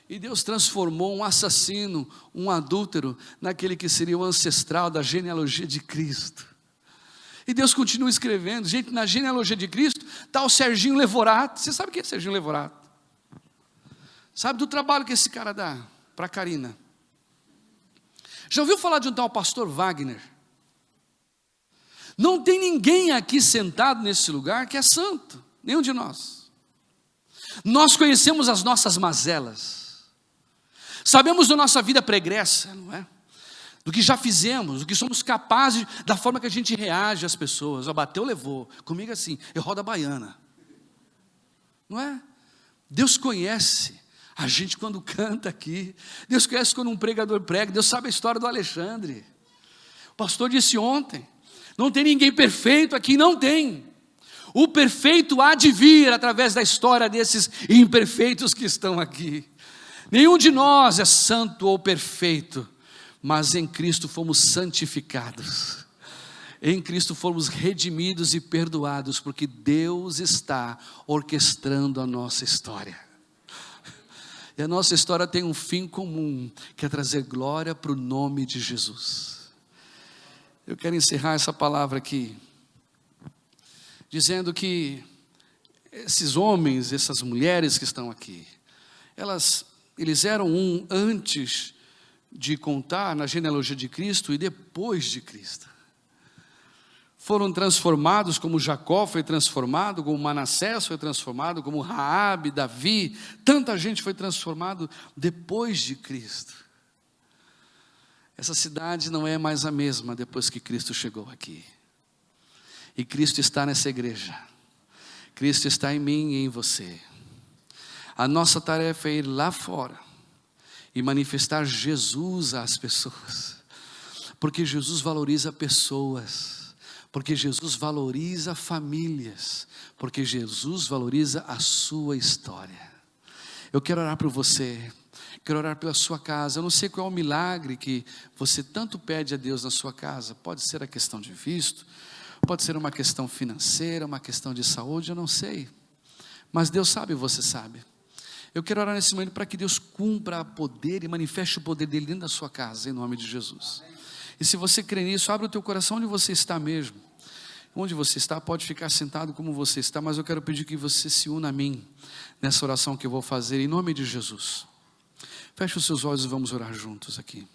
e Deus transformou um assassino, um adúltero, naquele que seria o ancestral da genealogia de Cristo. E Deus continua escrevendo. Gente, na genealogia de Cristo está o Serginho Levorato. Você sabe quem é Serginho Levorato? Sabe do trabalho que esse cara dá para a Karina? Já ouviu falar de um tal pastor Wagner? Não tem ninguém aqui sentado nesse lugar que é santo, nenhum de nós. Nós conhecemos as nossas mazelas, sabemos da nossa vida pregressa, não é? Do que já fizemos, do que somos capazes, da forma que a gente reage às pessoas. Bateu, levou. Comigo assim, eu rodo a baiana, não é? Deus conhece a gente quando canta aqui, Deus conhece quando um pregador prega, Deus sabe a história do Alexandre. O pastor disse ontem, não tem ninguém perfeito aqui, não tem. O perfeito há de vir através da história desses imperfeitos que estão aqui. Nenhum de nós é santo ou perfeito, mas em Cristo fomos santificados. Em Cristo fomos redimidos e perdoados, porque Deus está orquestrando a nossa história. E a nossa história tem um fim comum, que é trazer glória para o nome de Jesus. Eu quero encerrar essa palavra aqui, dizendo que esses homens, essas mulheres que estão aqui, eles eram antes de contar na genealogia de Cristo e depois de Cristo. Foram transformados como Jacó foi transformado, como Manassés foi transformado, como Raabe, Davi, tanta gente foi transformado depois de Cristo. Essa cidade não é mais a mesma depois que Cristo chegou aqui. E Cristo está nessa igreja. Cristo está em mim e em você. A nossa tarefa é ir lá fora e manifestar Jesus às pessoas. Porque Jesus valoriza pessoas. Porque Jesus valoriza famílias. Porque Jesus valoriza a sua história. Eu quero orar por você. Quero orar pela sua casa. Eu não sei qual é o milagre que você tanto pede a Deus na sua casa. Pode ser a questão de visto. Pode ser uma questão financeira, uma questão de saúde, eu não sei. Mas Deus sabe e você sabe. Eu quero orar nesse momento para que Deus cumpra o poder e manifeste o poder dele dentro da sua casa, em nome de Jesus. E se você crê nisso, abre o teu coração onde você está mesmo. Onde você está, pode ficar sentado como você está, mas eu quero pedir que você se una a mim, nessa oração que eu vou fazer, em nome de Jesus. Feche os seus olhos e vamos orar juntos aqui.